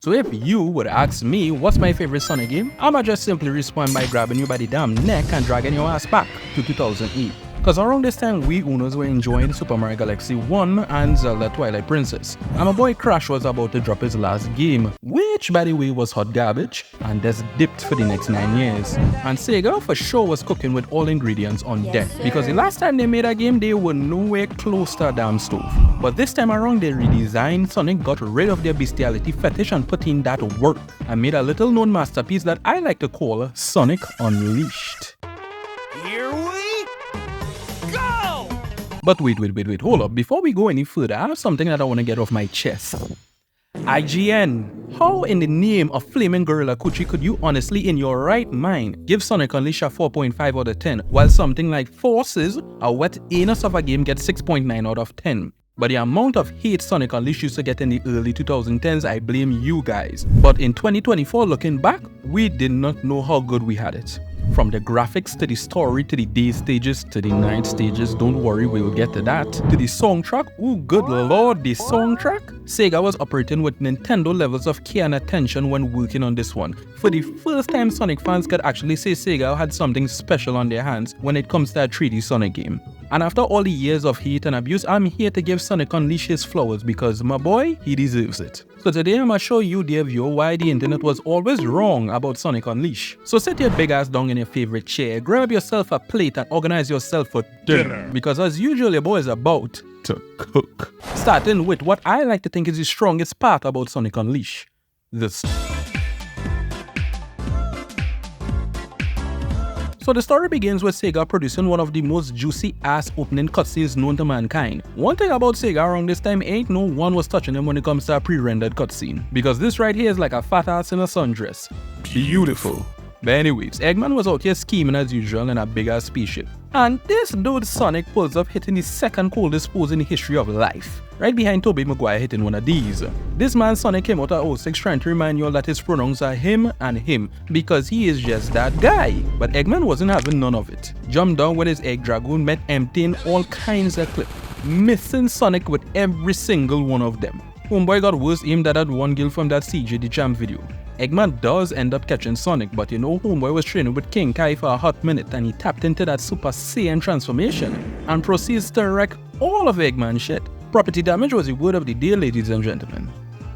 So if you would ask me what's my favorite Sonic game, I'ma just simply respond by grabbing you by the damn neck and dragging your ass back to 2008. Cause around this time we owners were enjoying Super Mario Galaxy 1 and Zelda Twilight Princess. And my boy Crash was about to drop his last game, which by the way was hot garbage, and just dipped for the next 9 years. And Sega for sure was cooking with all ingredients on deck, because the last time they made a game they were nowhere close to a damn stove. But this time around they redesigned Sonic, got rid of their bestiality fetish and put in that work, and made a little known masterpiece that I like to call Sonic Unleashed. Here we go! But wait, hold up. Before we go any further, I have something that I want to get off my chest. IGN, how in the name of Flaming Gorilla Coochie could you honestly in your right mind give Sonic Unleashed a 4.5 out of 10, while something like Forces, a wet anus of a game, gets 6.9 out of 10? But the amount of hate Sonic Unleashed used to get in the early 2010s, I blame you guys. But in 2024, looking back, we did not know how good we had it. From the graphics to the story to the day stages to the night stages, don't worry, we will get to that. To the soundtrack, oh good lord, the soundtrack! Sega was operating with Nintendo levels of care and attention when working on this one. For the first time, Sonic fans could actually say Sega had something special on their hands when it comes to a 3D Sonic game. And after all the years of hate and abuse, I'm here to give Sonic Unleashed his flowers because my boy, he deserves it. So today I'm gonna show you, dear viewer, why the internet was always wrong about Sonic Unleashed. So sit your big ass down in your favorite chair, grab yourself a plate and organize yourself for dinner. Because as usual, your boy is about to cook. Starting with what I like to think is the strongest part about Sonic Unleashed. So the story begins with Sega producing one of the most juicy ass opening cutscenes known to mankind. One thing about Sega around this time, ain't no one was touching them when it comes to a pre-rendered cutscene. Because this right here is like a fat ass in a sundress. Beautiful. But anyways, Eggman was out here scheming as usual in a big ass spaceship. And this dude Sonic pulls up hitting the second coldest pose in the history of life. Right behind Tobey Maguire hitting one of these. This man Sonic came out of 06 trying to remind you all that his pronouns are him and him, because he is just that guy. But Eggman wasn't having none of it. Jumped down with his egg dragoon, met emptying all kinds of clips, missing Sonic with every single one of them. Homeboy got worse aimed at one gill from that CJ the Champ video. Eggman does end up catching Sonic, but you know Homeboy was training with King Kai for a hot minute and he tapped into that Super Saiyan transformation and proceeds to wreck all of Eggman's shit. Property damage was the word of the day, ladies and gentlemen.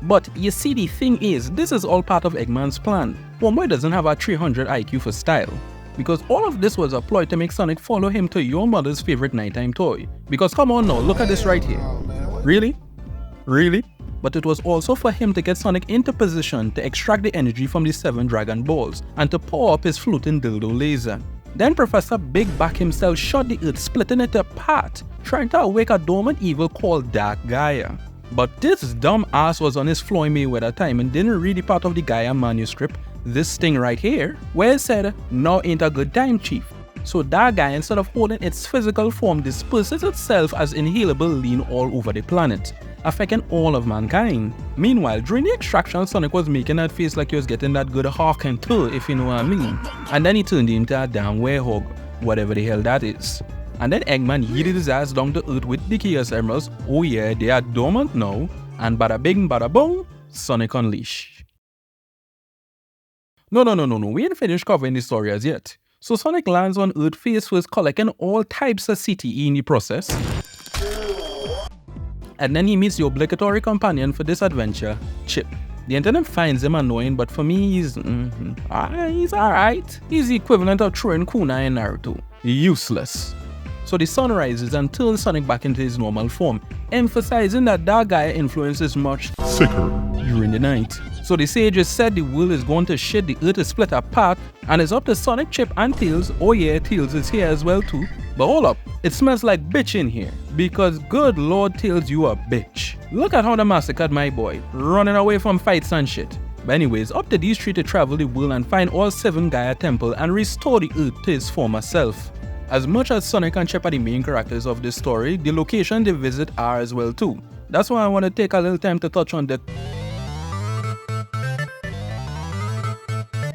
But you see, the thing is, this is all part of Eggman's plan. Homeboy doesn't have a 300 IQ for style. Because all of this was a ploy to make Sonic follow him to your mother's favorite nighttime toy. Because come on now, look at this right here. Really? Really? But it was also for him to get Sonic into position to extract the energy from the 7 Dragon Balls and to power up his floating dildo laser. Then Professor Big Back himself shot the Earth, splitting it apart, trying to awake a dormant evil called Dark Gaia. But this dumb ass was on his Floyd Mayweather time and didn't read the part of the Gaia manuscript, this thing right here, where it said, "Now ain't a good time, chief." So Dark Gaia, instead of holding its physical form, disperses itself as inhalable lean all over the planet, affecting all of mankind. Meanwhile, during the extraction, Sonic was making that face like he was getting that good half and tour, if you know what I mean. And then he turned into a damn Werehog, whatever the hell that is. And then Eggman yeeted his ass down to earth with the Chaos Emeralds. Oh yeah, they are dormant now. And bada bing bada boom, Sonic Unleashed. No, we ain't finished covering the story as yet. So Sonic lands on Earth face first, collecting all types of CTE in the process. And then he meets the obligatory companion for this adventure, Chip. The internet finds him annoying, but for me, he's alright. He's the equivalent of throwing kunai in Naruto. Useless. So the sun rises and turns Sonic back into his normal form, emphasizing that Dark Gaia influence is much sicker during the night. So the sages said the world is going to shit, the earth is split apart, and it's up to Sonic, Chip, and Tails. Oh yeah, Tails is here as well too. But hold up, it smells like bitch in here. Because good lord Tails, you a bitch. Look at how they massacred my boy, running away from fights and shit. But anyways, up to these three to travel the world and find all 7 Gaia Temple and restore the earth to its former self. As much as Sonic and Chip are the main characters of this story, the location they visit are as well too. That's why I want to take a little time to touch on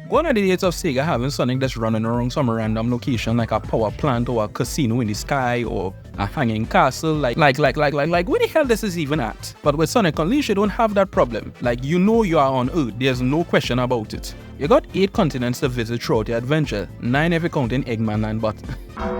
Gone are the days of Sega having Sonic just running around some random location like a power plant or a casino in the sky or a hanging castle like where the hell this is even at? But with Sonic Unleashed, you don't have that problem. Like, you know you are on Earth, there's no question about it. You got 8 continents to visit throughout your adventure, 9 if you count in Eggman Land, but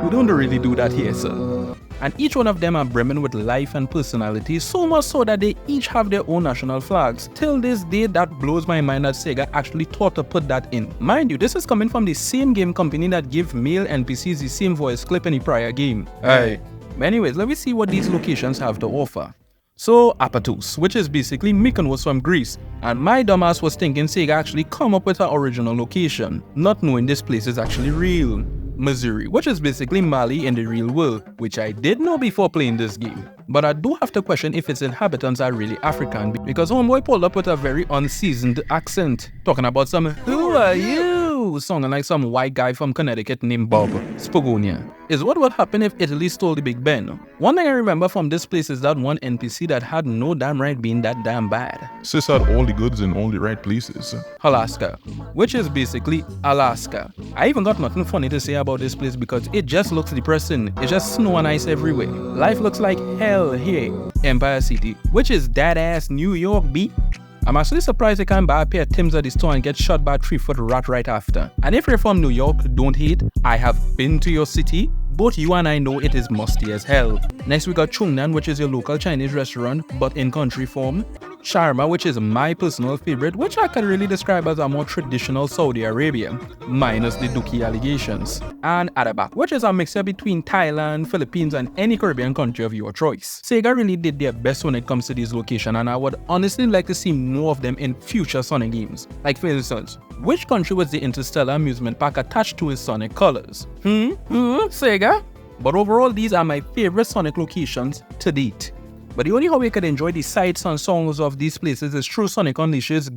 we don't really do that here, sir. And each one of them are brimming with life and personality, so much so that they each have their own national flags. Till this day, that blows my mind that Sega actually thought to put that in. Mind you, this is coming from the same game company that gave male NPCs the same voice clip in the prior game. Aye. Anyways, let me see what these locations have to offer. So, Apatos, which is basically Mykonos from Greece, and my dumbass was thinking Sega actually come up with an original location, not knowing this place is actually real. Missouri, which is basically Mali in the real world, which I did know before playing this game. But I do have to question if its inhabitants are really African, because homeboy pulled up with a very unseasoned accent, talking about some "Who are you?" sounding like some white guy from Connecticut named Bob Spogonia. Is what would happen if Italy stole the Big Ben. One thing I remember from this place is that one NPC that had no damn right being that damn bad. Sis had all the goods in all the right places. Alaska, which is basically Alaska. I even got nothing funny to say about this place because it just looks depressing. It's just snow and ice everywhere. Life looks like hell here. Empire City, which is that ass New York, B. I'm actually surprised I can't buy a pair of Timbs at the store and get shot by a 3-foot rat right after. And if you're from New York, don't hate. I have been to your city. Both you and I know it is musty as hell. Next we got Chungnan, which is your local Chinese restaurant, but in country form. Sharma, which is my personal favorite, which I can really describe as a more traditional Saudi Arabia, minus the Dookie allegations. And Adabak, which is a mixture between Thailand, Philippines, and any Caribbean country of your choice. Sega really did their best when it comes to these locations, and I would honestly like to see more of them in future Sonic games. Like for instance, which country was the Interstellar amusement park attached to its Sonic colors? Sega? But overall, these are my favorite Sonic locations to date. But the only how we could enjoy the sights and sounds of these places is through Sonic Unleashed's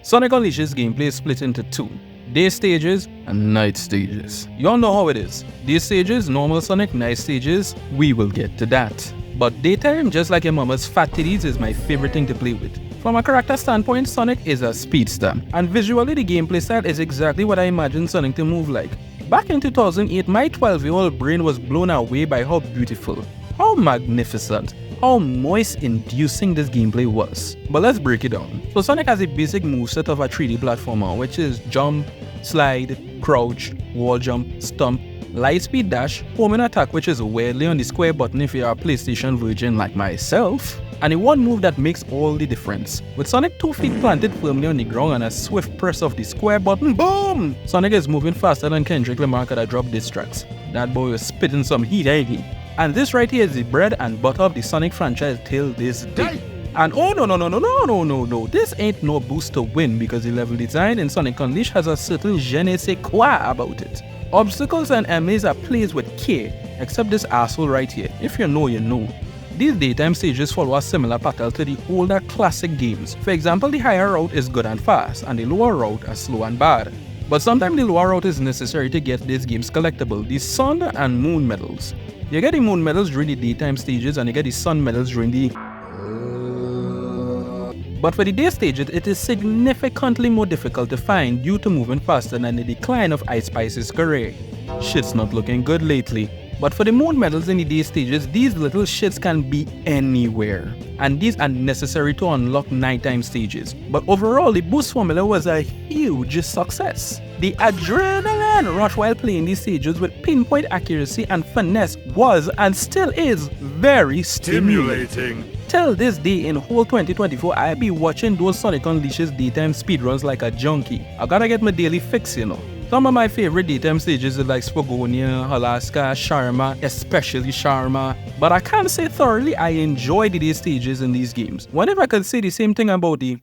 gameplay is split into 2. Day stages and night stages. You all know how it is. Day stages, normal Sonic, night stages, we will get to that. But daytime, just like your mama's fat titties, is my favorite thing to play with. From a character standpoint, Sonic is a speedster, and visually the gameplay style is exactly what I imagined Sonic to move like. Back in 2008, my 12-year-old brain was blown away by how beautiful, how magnificent, how moist-inducing this gameplay was. But let's break it down. So Sonic has a basic moveset of a 3D platformer, which is jump, slide, crouch, wall jump, stomp, light-speed dash, home and attack, which is weirdly on the square button if you are a PlayStation virgin like myself, and the one move that makes all the difference. With Sonic 2 feet planted firmly on the ground and a swift press of the square button, boom! Sonic is moving faster than Kendrick Lamar could have dropped diss tracks. That boy is spitting some heat, ain't he? And this right here is the bread and butter of the Sonic franchise till this day. And oh no, this ain't no boost to win because the level design in Sonic Unleashed has a certain je ne sais quoi about it. Obstacles and enemies are placed with care, except this asshole right here. If you know, you know. These daytime stages follow a similar pattern to the older classic games. For example, the higher route is good and fast, and the lower route is slow and bad. But sometimes the lower route is necessary to get these games collectible, the Sun and Moon medals. You get the Moon medals during the daytime stages, and you get the Sun medals during the... But for the day stages, it is significantly more difficult to find due to moving faster than the decline of Ice Spice's career. Shit's not looking good lately. But for the Moon medals in the day stages, these little shits can be anywhere. And these are necessary to unlock nighttime stages. But overall, the boost formula was a huge success. The adrenaline rush while playing these stages with pinpoint accuracy and finesse was and still is very stimulating. Till this day in whole 2024, I be watching those Sonic Unleashed's daytime speedruns like a junkie. I gotta get my daily fix, you know. Some of my favorite daytime stages are like Spogonia, Alaska, Sharma, especially Sharma. But I can't say thoroughly I enjoy the day stages in these games. What if I could say the same thing about the...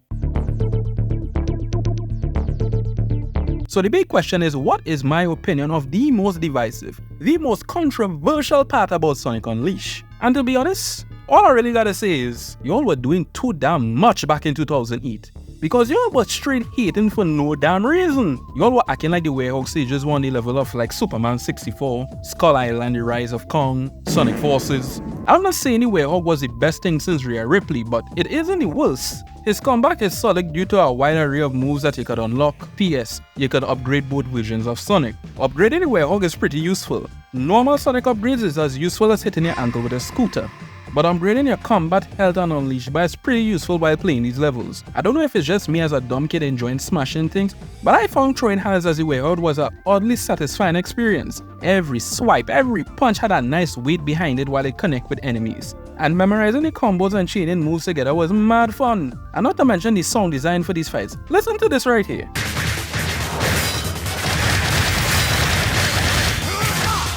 So the big question is, what is my opinion of the most divisive, the most controversial part about Sonic Unleashed? And to be honest, all I really gotta say is, y'all were doing too damn much back in 2008. Because y'all was straight hating for no damn reason. Y'all were acting like the Werehog stages were on the level of like Superman 64, Skull Island, The Rise of Kong, Sonic Forces. I'm not saying the Werehog was the best thing since Rhea Ripley, but it isn't the worst. His comeback is solid due to a wide array of moves that you could unlock. PS, you could upgrade both versions of Sonic. Upgrading the Werehog is pretty useful. Normal Sonic upgrades is as useful as hitting your ankle with a scooter. But upgrading your combat, health and unleash bar is pretty useful while playing these levels. I don't know if it's just me as a dumb kid enjoying smashing things, but I found throwing hands as a Werehog was an oddly satisfying experience. Every swipe, every punch had a nice weight behind it while it connected with enemies. And memorizing the combos and chaining moves together was mad fun. And not to mention the sound design for these fights. Listen to this right here.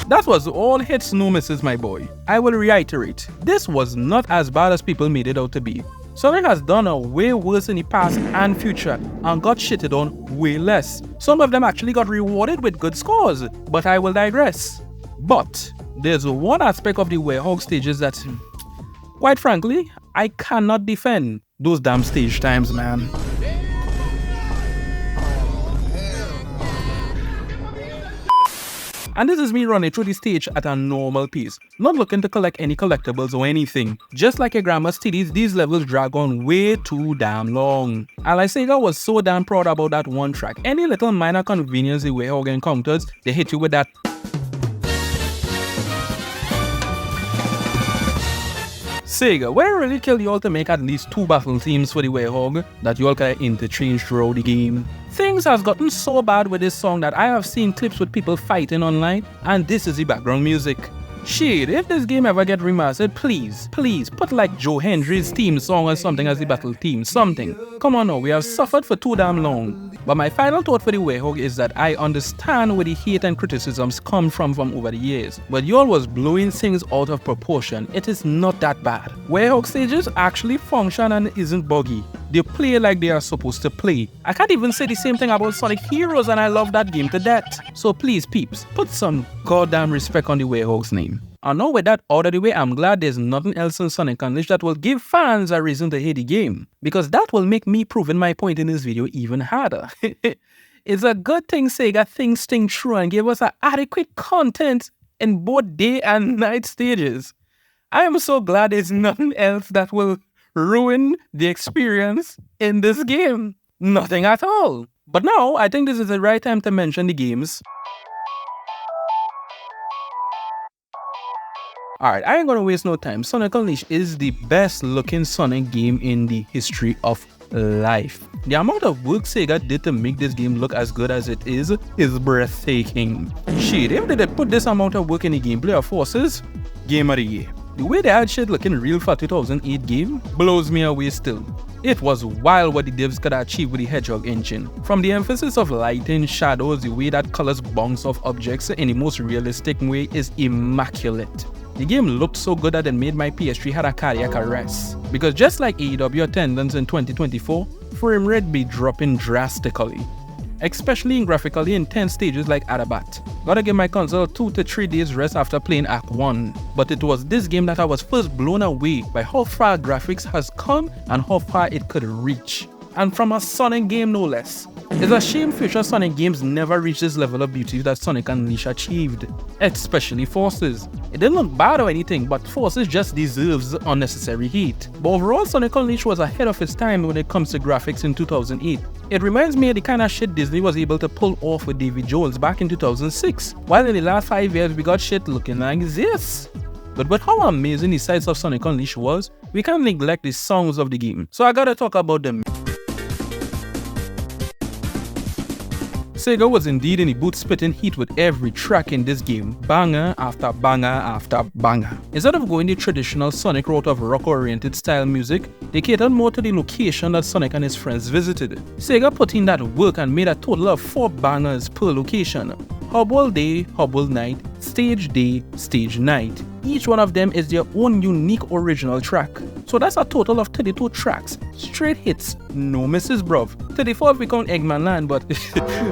That was all hits, no misses, my boy. I will reiterate, this was not as bad as people made it out to be. Sonic has done a way worse in the past and future and got shitted on way less. Some of them actually got rewarded with good scores, but I will digress. But there's one aspect of the Werehog stages that, quite frankly, I cannot defend. Those damn stage times, man. And this is me running through the stage at a normal pace, not looking to collect any collectibles or anything. Just like your grandma's titties, these levels drag on way too damn long. And like Sega was so damn proud about that one track. Any little minor convenience the Werehog encounters, they hit you with that. Sega, where really kill y'all to make at least 2 battle themes for the Werehog that y'all can interchange throughout the game. Things has gotten so bad with this song that I have seen clips with people fighting online, and this is the background music. Shit, if this game ever get remastered, please put like Joe Hendry's theme song or something as the battle theme, something. Come on now, we have suffered for too damn long. But my final thought for the Werehog is that I understand where the hate and criticisms come from over the years, but y'all was blowing things out of proportion. It is not that bad. Werehog stages actually function and isn't buggy. They play like they are supposed to play. I can't even say the same thing about Sonic Heroes, and I love that game to death. So please peeps, put some goddamn respect on the Werehog's name. And now with that out of the way, I'm glad there's nothing else in Sonic Unleashed that will give fans a reason to hate the game, because that will make me proving my point in this video even harder. It's a good thing Sega thinks things through and gave us adequate content in both day and night stages. I am so glad there's nothing else that will ruin the experience in this game. Nothing at all. But now, I think this is the right time to mention the games. Alright, I ain't gonna waste no time. Sonic Unleashed is the best looking Sonic game in the history of life. The amount of work Sega did to make this game look as good as it is breathtaking. Shit, if they did put this amount of work in the gameplay of Forces, Game of the Year. The way they had shit looking real for a 2008 game blows me away still. It was wild what the devs could achieve with the Hedgehog engine. From the emphasis of lighting, shadows, the way that colors bounce off objects in the most realistic way is immaculate. The game looked so good that it made my PS3 had a cardiac arrest. Because just like AEW attendance in 2024, frame rate be dropping drastically. Especially in graphically intense stages like Adabat. Gotta give my console 2 to 3 days rest after playing Act 1. But it was this game that I was first blown away by how far graphics has come and how far it could reach. And from a Sonic game no less. It's a shame future Sonic games never reach this level of beauty that Sonic Unleashed achieved. Especially Forces. It didn't look bad or anything, but Forces just deserves unnecessary heat. But overall, Sonic Unleashed was ahead of its time when it comes to graphics in 2008. It reminds me of the kind of shit Disney was able to pull off with Davy Jones back in 2006. While in the last 5 years we got shit looking like this. But with how amazing the sights of Sonic Unleashed was, we can't neglect the songs of the game. So I gotta talk about them. Sega was indeed in the booth spitting heat with every track in this game, banger after banger after banger. Instead of going the traditional Sonic route of rock-oriented style music, they catered more to the location that Sonic and his friends visited. Sega put in that work and made a total of 4 bangers per location. Hubble Day, Hubble Night, Stage Day, Stage Night. Each one of them is their own unique original track. So that's a total of 32 tracks, straight hits, no misses bruv. 34 if we count Eggman Land, but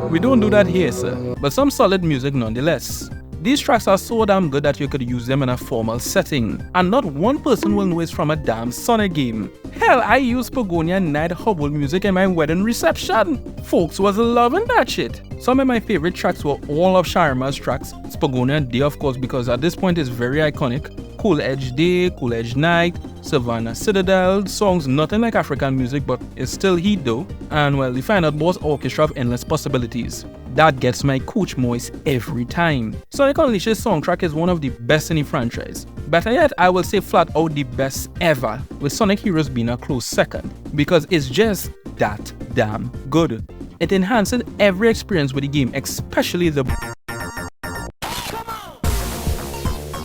we don't do that here sir. But some solid music nonetheless. These tracks are so damn good that you could use them in a formal setting, and not one person will know it's from a damn Sonic game. Hell, I used Pagonia Night Hubble music in my wedding reception. Folks was loving that shit. Some of my favorite tracks were all of Sharma's tracks. Spagonia Day of course, because at this point it's very iconic. Cool Edge Day, Cool Edge Night, Savannah Citadel, songs nothing like African music but it's still heat though, and well, the final boss orchestra of endless possibilities. That gets my cooch moist every time. Sonic Unleashed's soundtrack is one of the best in the franchise. Better yet, I will say flat out the best ever, with Sonic Heroes being a close second, because it's just that damn good. It enhances every experience with the game, especially the...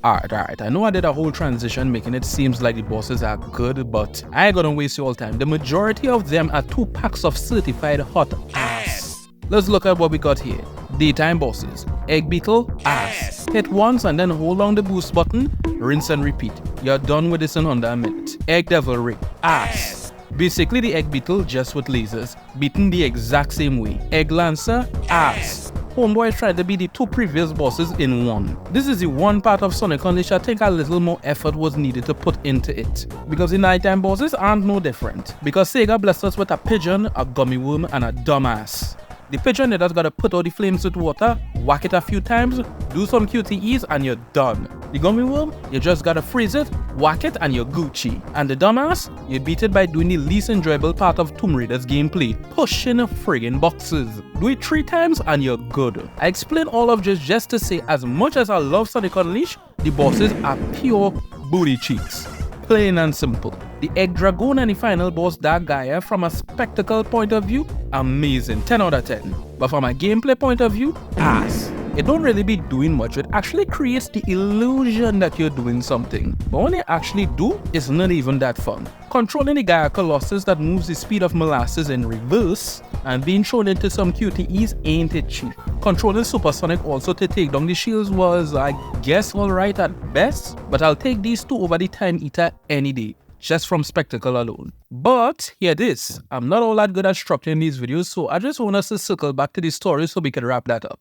Alright, I know I did a whole transition making it seems like the bosses are good, but I ain't gonna waste your time. The majority of them are 2 packs of certified hot ass. Let's look at what we got here. Daytime bosses. Egg Beetle, ass. Hit once and then hold down the boost button, rinse and repeat. You're done with this in under a minute. Egg Devil Rig, ass. Basically the Egg Beetle just with lasers, beaten the exact same way. Egg Lancer, ass. Homeboy tried to be the 2 previous bosses in one. This is the one part of Sonic Unleashed I think a little more effort was needed to put into it. Because the nighttime bosses aren't no different. Because Sega blessed us with a pigeon, a gummy worm, and a dumbass. The pigeon, you just gotta put out the flames with water, whack it a few times, do some QTEs, and you're done. The gummy worm, you just gotta freeze it, whack it, and you're Gucci. And the dumbass, you beat it by doing the least enjoyable part of Tomb Raider's gameplay, pushing friggin' boxes. Do it 3 times and you're good. I explain all of this just to say, as much as I love Sonic Unleashed, the bosses are pure booty cheeks. Plain and simple. The Egg Dragoon and the final boss Dark Gaia, from a spectacle point of view, amazing, 10 out of 10. But from a gameplay point of view, ass. It don't really be doing much, it actually creates the illusion that you're doing something. But when you actually do, it's not even that fun. Controlling the Gaia Colossus that moves the speed of molasses in reverse, and being thrown into some QTEs ain't it cheap. Controlling Supersonic also to take down the shields was, I guess, alright at best, but I'll take these 2 over the Time Eater any day, just from spectacle alone. But hear this, I'm not all that good at structuring these videos, so I just want us to circle back to the story so we can wrap that up.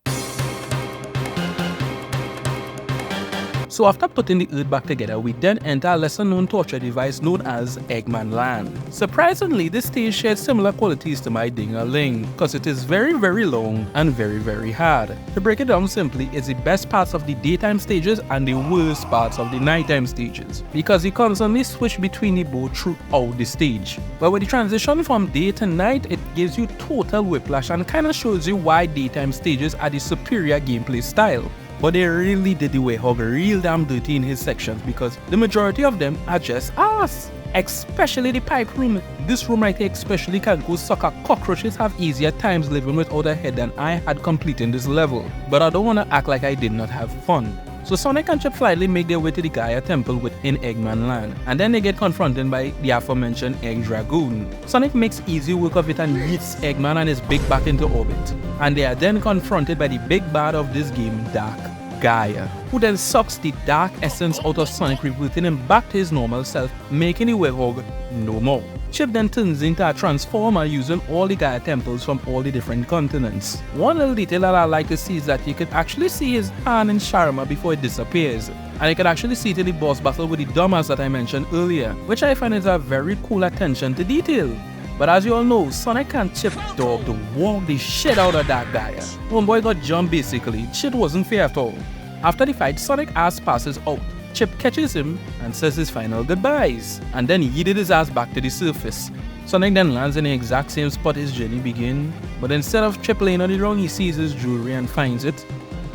So after putting the Earth back together, we then enter a lesser known torture device known as Eggman Land. Surprisingly, this stage shares similar qualities to my Ding-a-Ling, because it is very long and very hard. To break it down simply, it's the best parts of the daytime stages and the worst parts of the nighttime stages, because you constantly switch between the both throughout the stage. But with the transition from day to night, it gives you total whiplash and kinda shows you why daytime stages are the superior gameplay style. But they really did the Werehog real damn dirty in his sections, because the majority of them are just ass. Especially the pipe room. This room right here especially can go sucker. Cockroaches have easier times living without a head than I had completing this level. But I don't wanna act like I did not have fun. So Sonic and Chip finally make their way to the Gaia Temple within Eggman Land, and then they get confronted by the aforementioned Egg Dragoon. Sonic makes easy work of it and hits Eggman and his big back into orbit. And they are then confronted by the big bad of this game, Dark Gaia, who then sucks the dark essence out of Sonic, reverting him back to his normal self, making the Werehog no more. Chip then turns into a transformer using all the Gaia temples from all the different continents. One little detail that I like to see is that you can actually see his hand in Sharma before it disappears. And you can actually see it in the boss battle with the dumbass that I mentioned earlier, which I find is a very cool attention to detail. But as you all know, Sonic and Chip dog to walk the shit out of that Gaia. Homeboy got jumped basically, shit wasn't fair at all. After the fight, Sonic ass passes out. Chip catches him and says his final goodbyes, and then yeeted his ass back to the surface. Sonic then lands in the exact same spot his journey began, but instead of Chip laying on the ground, he sees his jewelry and finds it,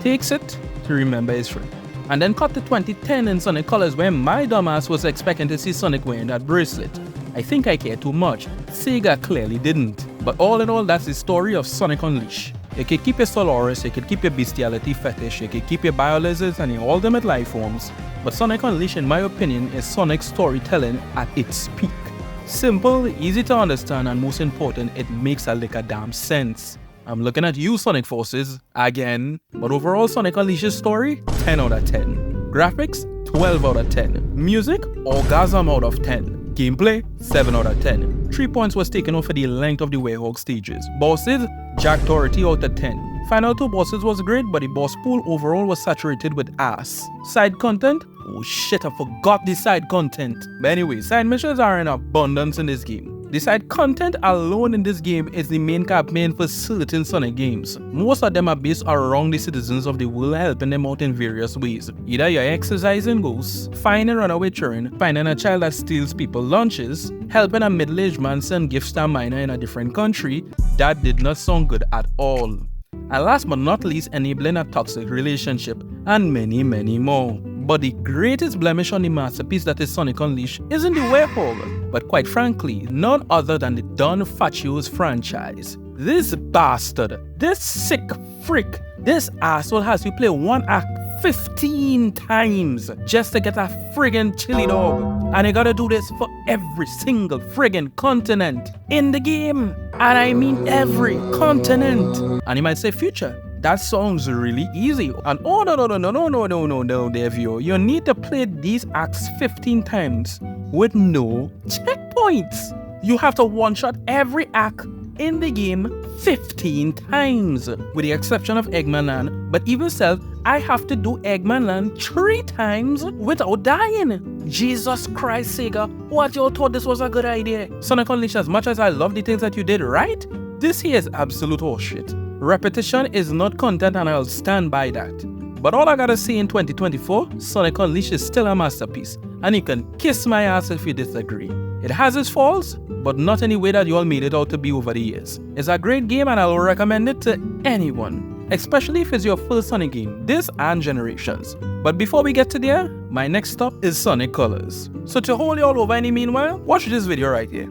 takes it to remember his friend. And then cut to 2010 in Sonic Colors, where my dumbass was expecting to see Sonic wearing that bracelet. I think I care too much. Sega clearly didn't. But all in all, that's the story of Sonic Unleashed. You could keep your Solaris, you could keep your bestiality fetish, you could keep your biolizards and your ultimate life forms. But Sonic Unleashed, in my opinion, is Sonic's storytelling at its peak. Simple, easy to understand, and most important, it makes a lick of damn sense. I'm looking at you, Sonic Forces, again. But overall, Sonic Unleashed's story, 10 out of 10. Graphics, 12 out of 10. Music, orgasm out of 10. Gameplay, 7 out of 10. 3 points was taken off for the length of the Werehog stages. Bosses, Jack Doherty out of 10. Final 2 bosses was great, but the boss pool overall was saturated with ass. Side content? Oh shit, I forgot the side content. But anyway, side missions are in abundance in this game. The side content alone in this game is the main campaign for certain Sonic games. Most of them are based around the citizens of the world helping them out in various ways. Either you're exercising ghosts, finding runaway children, finding a child that steals people's lunches, helping a middle-aged man send gifts to a miner in a different country. That did not sound good at all. And last but not least, enabling a toxic relationship, and many, many more. But the greatest blemish on the masterpiece that is Sonic Unleashed isn't the Werehog, but quite frankly, none other than the Don Facio's franchise. This bastard, this sick freak, this asshole has to play one act 15 times just to get a friggin' chili dog. And you gotta do this for every single friggin' continent in the game. And I mean every continent. And you might say, Future, that sounds really easy. And oh no, Devio. You need to play these acts 15 times with no checkpoints. You have to one-shot every act in the game 15 times, with the exception of Eggman Land. But even so, I have to do Eggman Land 3 times without dying. Jesus Christ, Sega, what y'all thought this was a good idea? Sonic Unleashed, as much as I love the things that you did right, this here is absolute horseshit. Repetition is not content, and I'll stand by that. But all I gotta say in 2024, Sonic Unleashed is still a masterpiece, and you can kiss my ass if you disagree. It has its faults, but not any way that you all made it out to be over the years. It's a great game, and I'll recommend it to anyone, especially if it's your first Sonic game, this and Generations. But before we get to there, my next stop is Sonic Colors. So to hold you all over any meanwhile, watch this video right here.